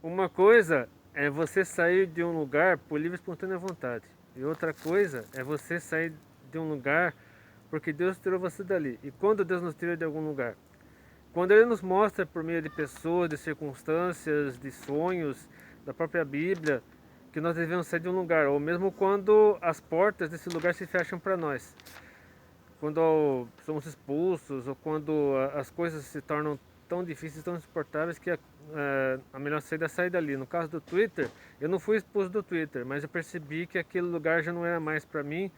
uma coisa é você sair de um lugar por livre e espontânea vontade. E outra coisa é você sair de um lugar porque Deus tirou você dali. E quando Deus nos tira de algum lugar? Quando Ele nos mostra por meio de pessoas, de circunstâncias, de sonhos, da própria Bíblia, que nós devemos sair de um lugar. Ou mesmo quando as portas desse lugar se fecham para nós. Quando somos expulsos ou quando as coisas se tornam tão difíceis, tão insuportáveis que a melhor saída é sair dali. No caso do Twitter, eu não fui expulso do Twitter, mas eu percebi que aquele lugar já não era mais para mim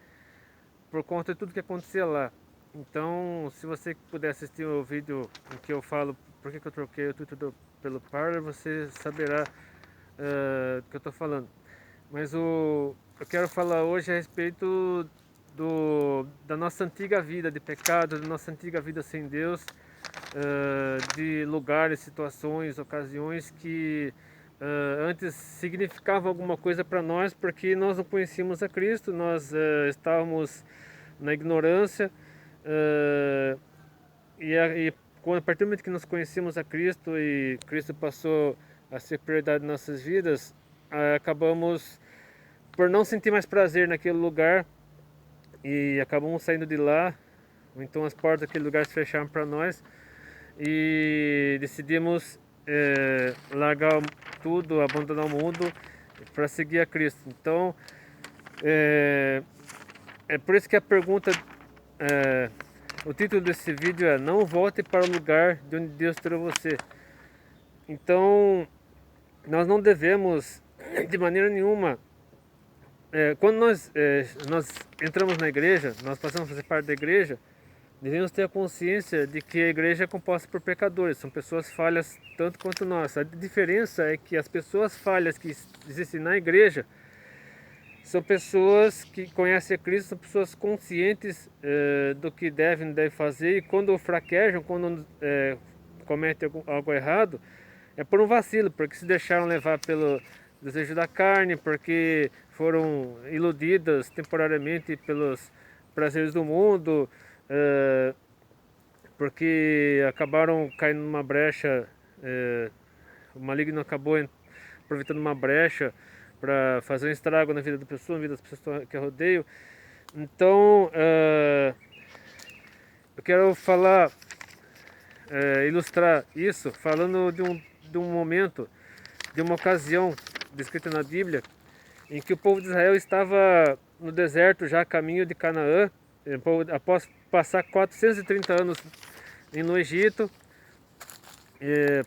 por conta de tudo que acontecia lá. Então, se você puder assistir o vídeo em que eu falo por que eu troquei o Twitter pelo Parler, você saberá do que eu estou falando. Mas eu quero falar hoje a respeito da nossa antiga vida de pecado, da nossa antiga vida sem Deus, de lugares, situações, ocasiões que antes significavam alguma coisa para nós porque nós não conhecíamos a Cristo, nós estávamos na ignorância e a partir do momento que nós conhecemos a Cristo e Cristo passou a ser prioridade em nossas vidas, acabamos por não sentir mais prazer naquele lugar e acabamos saindo de lá, ou então as portas daquele lugar se fecharam para nós e decidimos largar tudo, abandonar o mundo para seguir a Cristo. Então, é por isso que a pergunta, o título desse vídeo é Não volte para o lugar de onde Deus tirou você. Então, nós não devemos, de maneira nenhuma, quando nós entramos na igreja, nós passamos a fazer parte da igreja, devemos ter a consciência de que a igreja é composta por pecadores, são pessoas falhas tanto quanto nós. A diferença é que as pessoas falhas que existem na igreja são pessoas que conhecem a Cristo, são pessoas conscientes do que devem e não devem fazer, e quando fraquejam, quando cometem algo errado, é por um vacilo, porque se deixaram levar pelo desejo da carne, porque foram iludidas temporariamente pelos prazeres do mundo, porque acabaram caindo numa brecha, o maligno acabou aproveitando uma brecha para fazer um estrago na vida da pessoa, na vida das pessoas que eu rodeio. Então, eu quero falar, ilustrar isso, falando de um momento, de uma ocasião descrita na Bíblia, em que o povo de Israel estava no deserto já a caminho de Canaã, após passar 430 anos no Egito,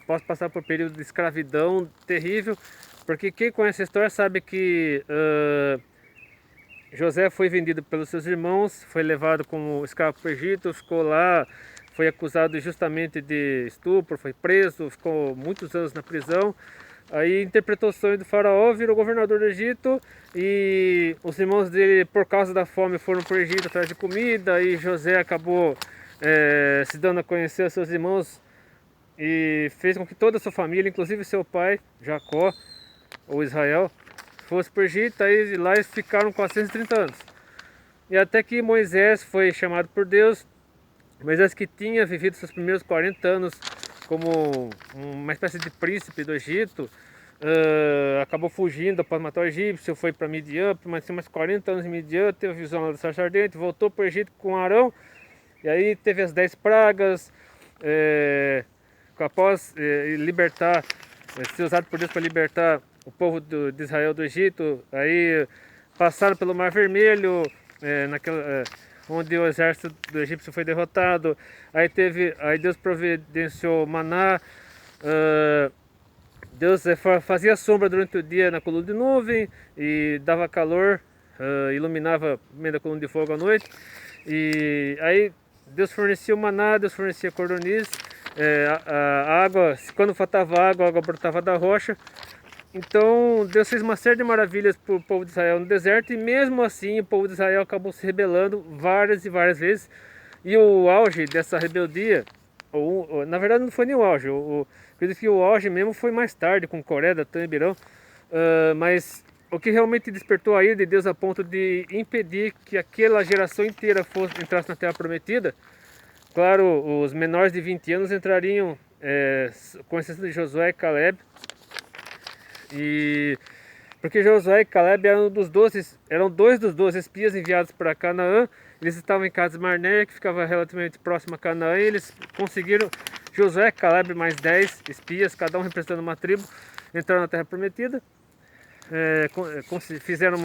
após passar por um período de escravidão terrível, porque quem conhece a história sabe que José foi vendido pelos seus irmãos, foi levado como escravo para o Egito, ficou lá, foi acusado justamente de estupro, foi preso, ficou muitos anos na prisão. Aí interpretou o sonho do faraó, virou governador do Egito e os irmãos dele, por causa da fome, foram para o Egito atrás de comida e José acabou se dando a conhecer a seus irmãos e fez com que toda a sua família, inclusive seu pai, Jacó, ou Israel, fosse para o Egito, aí lá eles ficaram 430 anos. E até que Moisés foi chamado por Deus, Moisés que tinha vivido seus primeiros 40 anos como uma espécie de príncipe do Egito, acabou fugindo após matar o egípcio, foi para Midian, permaneceu mais 40 anos em Midian, teve a visão da sarça ardente, voltou para o Egito com Arão, e aí teve as 10 pragas, após libertar, ser usado por Deus para libertar o povo de Israel do Egito, aí passaram pelo Mar Vermelho, onde o exército do egípcio foi derrotado, aí Deus providenciou maná, Deus fazia sombra durante o dia na coluna de nuvem e dava calor, iluminava no meio da coluna de fogo à noite, e aí Deus fornecia o maná, Deus fornecia cordoniz, a água, quando faltava água, a água brotava da rocha. Então Deus fez uma série de maravilhas para o povo de Israel no deserto e mesmo assim o povo de Israel acabou se rebelando várias e várias vezes. E o auge dessa rebeldia, na verdade não foi nem o auge, acredito que o auge mesmo foi mais tarde com Coré, Datã e Abirão, mas o que realmente despertou a ira de Deus a ponto de impedir que aquela geração inteira entrasse na Terra Prometida. Claro, os menores de 20 anos entrariam, com exceção de Josué e Caleb. E porque Josué e Caleb eram dois dos 12 espias enviados para Canaã. Eles estavam em Cades Barneia, que ficava relativamente próximo a Canaã, e eles conseguiram, Josué e Caleb mais 10 espias, cada um representando uma tribo, entraram na Terra Prometida. Fizeram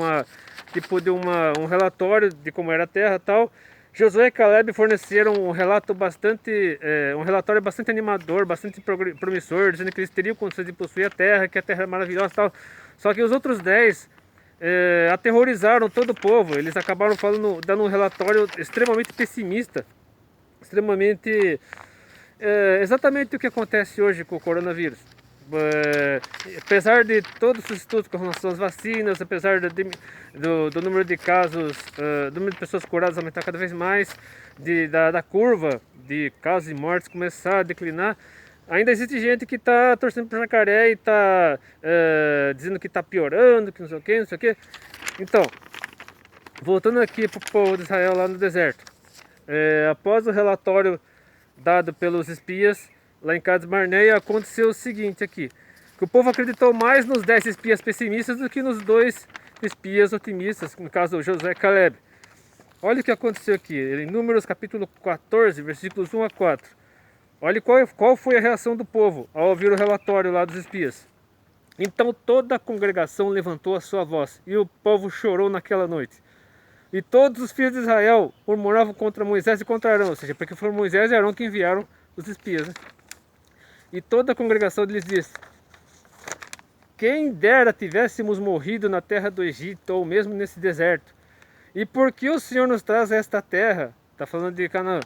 um relatório de como era a terra e tal. Josué e Caleb forneceram um relatório bastante animador, bastante promissor, dizendo que eles teriam condições de possuir a terra, que a terra é maravilhosa e tal. Só que os outros 10 aterrorizaram todo o povo. Eles acabaram dando um relatório extremamente pessimista, extremamente exatamente o que acontece hoje com o coronavírus. Apesar de todos os estudos com relação às vacinas, apesar do número de casos, do número de pessoas curadas aumentar cada vez mais, da curva de casos e mortes começar a declinar, ainda existe gente que está torcendo para o jacaré e está dizendo que está piorando, que não sei o que, não sei o que. Então, voltando aqui para o povo de Israel lá no deserto, após o relatório dado pelos espias lá em Cades Barneia, aconteceu o seguinte aqui, que o povo acreditou mais nos 10 espias pessimistas do que nos 2 espias otimistas, no caso Josué e Caleb. Olha o que aconteceu aqui, em Números capítulo 14, versículos 1 a 4. Olha qual foi a reação do povo ao ouvir o relatório lá dos espias. Então toda a congregação levantou a sua voz, e o povo chorou naquela noite. E todos os filhos de Israel murmuravam contra Moisés e contra Arão, ou seja, porque foram Moisés e Arão que enviaram os espias, né? E toda a congregação lhes disse: quem dera tivéssemos morrido na terra do Egito, ou mesmo nesse deserto. E por que o Senhor nos traz a esta terra, está falando de Canaã,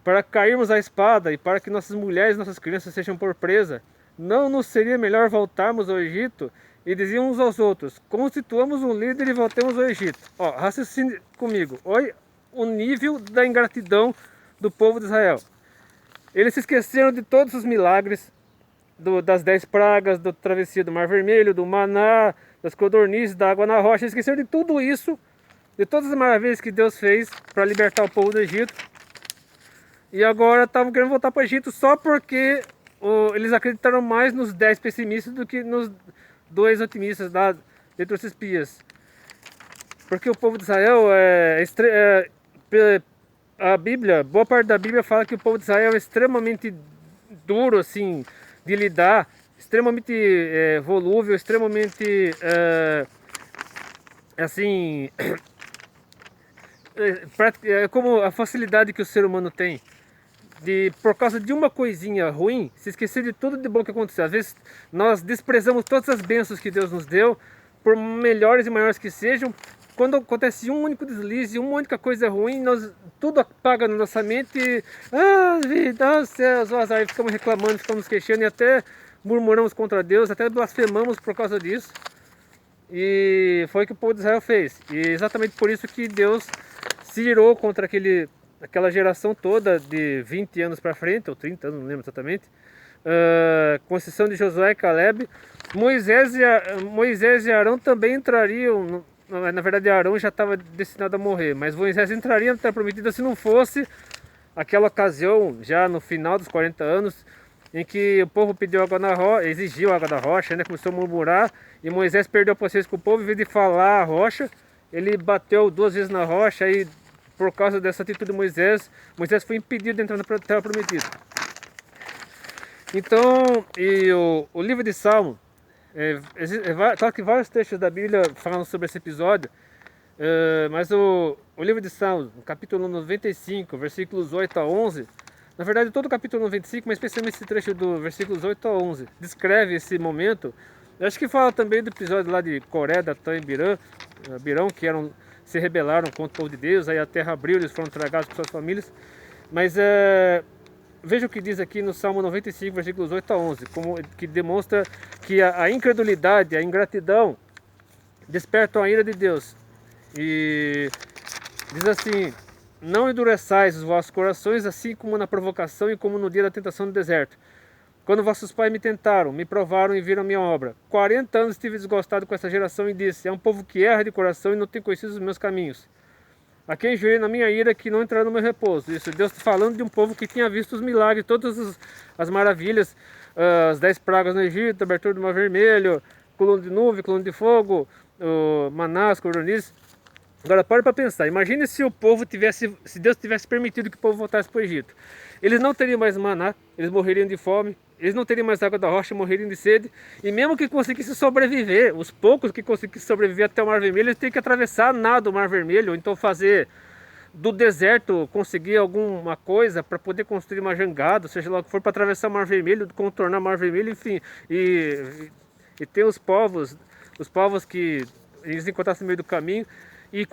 para cairmos à espada e para que nossas mulheres e nossas crianças sejam por presa? Não nos seria melhor voltarmos ao Egito? E diziam uns aos outros: constituamos um líder e voltemos ao Egito. Ó, raciocine comigo, olha o nível da ingratidão do povo de Israel. Eles se esqueceram de todos os milagres, das 10 pragas, da travessia do Mar Vermelho, do maná, das codornizes, da água na rocha. Eles esqueceram de tudo isso, de todas as maravilhas que Deus fez para libertar o povo do Egito. E agora estavam querendo voltar para o Egito só porque eles acreditaram mais nos 10 pessimistas do que nos 2 otimistas dentre os espias. Porque o povo de Israel a Bíblia, boa parte da Bíblia fala que o povo de Israel é extremamente duro assim de lidar, extremamente volúvel, extremamente assim como a facilidade que o ser humano tem de, por causa de uma coisinha ruim, se esquecer de tudo de bom que aconteceu. Às vezes nós desprezamos todas as bênçãos que Deus nos deu, por melhores e maiores que sejam. Quando acontece um único deslize, uma única coisa ruim, tudo apaga na nossa mente. Vida, céus, o azar, e ficamos reclamando, ficamos queixando e até murmuramos contra Deus, até blasfemamos por causa disso. E foi o que o povo de Israel fez. E exatamente por isso que Deus se irou contra aquela geração toda de 20 anos para frente, ou 30 anos, não lembro exatamente, com exceção de Josué e Caleb. Moisés e Arão também entrariam, na verdade Arão já estava destinado a morrer, mas Moisés entraria na Terra Prometida se não fosse aquela ocasião, já no final dos 40 anos, em que o povo pediu água na rocha, exigiu água da rocha, né? Começou a murmurar, e Moisés perdeu a paciência com o povo, em vez de falar a rocha, ele bateu 2 vezes na rocha, e por causa dessa atitude de Moisés foi impedido de entrar na Terra Prometida. Então, o livro de Salmo, claro que vários textos da Bíblia falam sobre esse episódio, mas o livro de Salmos, no capítulo 95, versículos 8 a 11, na verdade todo o capítulo 95, mas especialmente esse trecho do versículos 8 a 11, descreve esse momento. Eu acho que fala também do episódio lá de Coré, Datã e Abirão, que se rebelaram contra o povo de Deus, aí a terra abriu, eles foram tragados por suas famílias. Mas veja o que diz aqui no Salmo 95, versículos 8 a 11, que demonstra que a incredulidade, a ingratidão despertam a ira de Deus. E diz assim: não endureçais os vossos corações, assim como na provocação e como no dia da tentação no deserto, quando vossos pais me tentaram, me provaram e viram minha obra. 40 anos estive desgostado com essa geração e disse: é um povo que erra de coração e não tem conhecido os meus caminhos. A quem jurei na minha ira que não entrará no meu repouso. Isso, Deus está falando de um povo que tinha visto os milagres, todas as maravilhas. as 10 pragas no Egito, abertura do Mar Vermelho, coluna de nuvem, coluna de fogo, manás, cordonices. Agora para pensar, imagine se o povo tivesse, se Deus tivesse permitido que o povo voltasse para o Egito. Eles não teriam mais maná, eles morreriam de fome, eles não teriam mais água da rocha, morreriam de sede. E mesmo que conseguissem sobreviver, os poucos que conseguissem sobreviver até o Mar Vermelho, eles teriam que atravessar nada o Mar Vermelho, ou então fazer do deserto, conseguir alguma coisa para poder construir uma jangada, seja lá o que for, para atravessar o Mar Vermelho, contornar o Mar Vermelho, enfim. E ter os povos que eles encontrassem no meio do caminho. E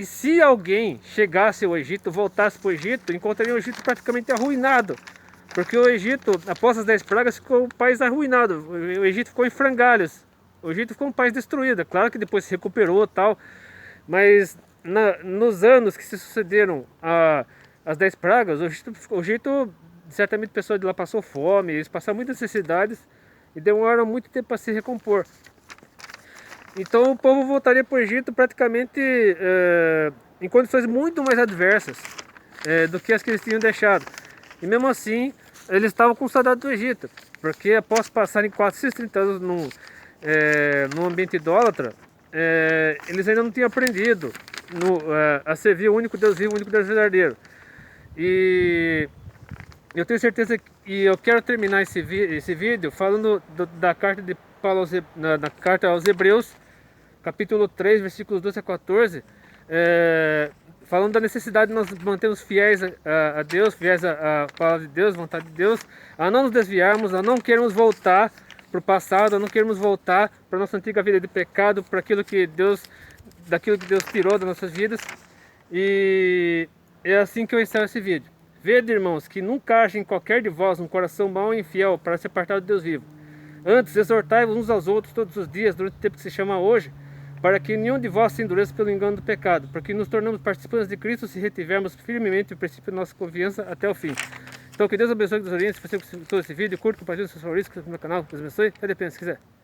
se alguém chegasse ao Egito, voltasse para o Egito, encontraria o Egito praticamente arruinado. Porque o Egito, após as 10 pragas, ficou um país arruinado. O Egito ficou em frangalhos. O Egito ficou um país destruído. É claro que depois se recuperou e tal. Mas nos anos que se sucederam as 10 pragas, o Egito, certamente a pessoa de lá passou fome, eles passaram muitas necessidades e demoraram muito tempo para se recompor. Então o povo voltaria para o Egito praticamente em condições muito mais adversas do que as que eles tinham deixado. E mesmo assim, eles estavam com saudade do Egito, porque após passarem 430 anos num ambiente idólatra, eles ainda não tinham aprendido a servir o único Deus vivo, o único Deus verdadeiro. E eu tenho certeza que eu quero terminar esse vídeo falando da carta de Paulo na carta aos Hebreus, capítulo 3, versículos 12 a 14, falando da necessidade de nós mantermos fiéis a Deus, fiéis à palavra de Deus, vontade de Deus, a não nos desviarmos, a não queremos voltar para o passado, a não queremos voltar para a nossa antiga vida de pecado, para daquilo que Deus tirou das nossas vidas. E é assim que eu encerro esse vídeo. Vede, irmãos, que nunca haja em qualquer de vós um coração mau e infiel para se apartar do Deus vivo. Antes, exortai-vos uns aos outros todos os dias, durante o tempo que se chama hoje, para que nenhum de vós se endureça pelo engano do pecado, porque nos tornamos participantes de Cristo se retivermos firmemente o princípio da nossa confiança até o fim. Então que Deus abençoe e nos oriente. Se você gostou desse vídeo, curta, compartilhe com seus favoritos, no meu canal. Deus abençoe. Até depende, se quiser.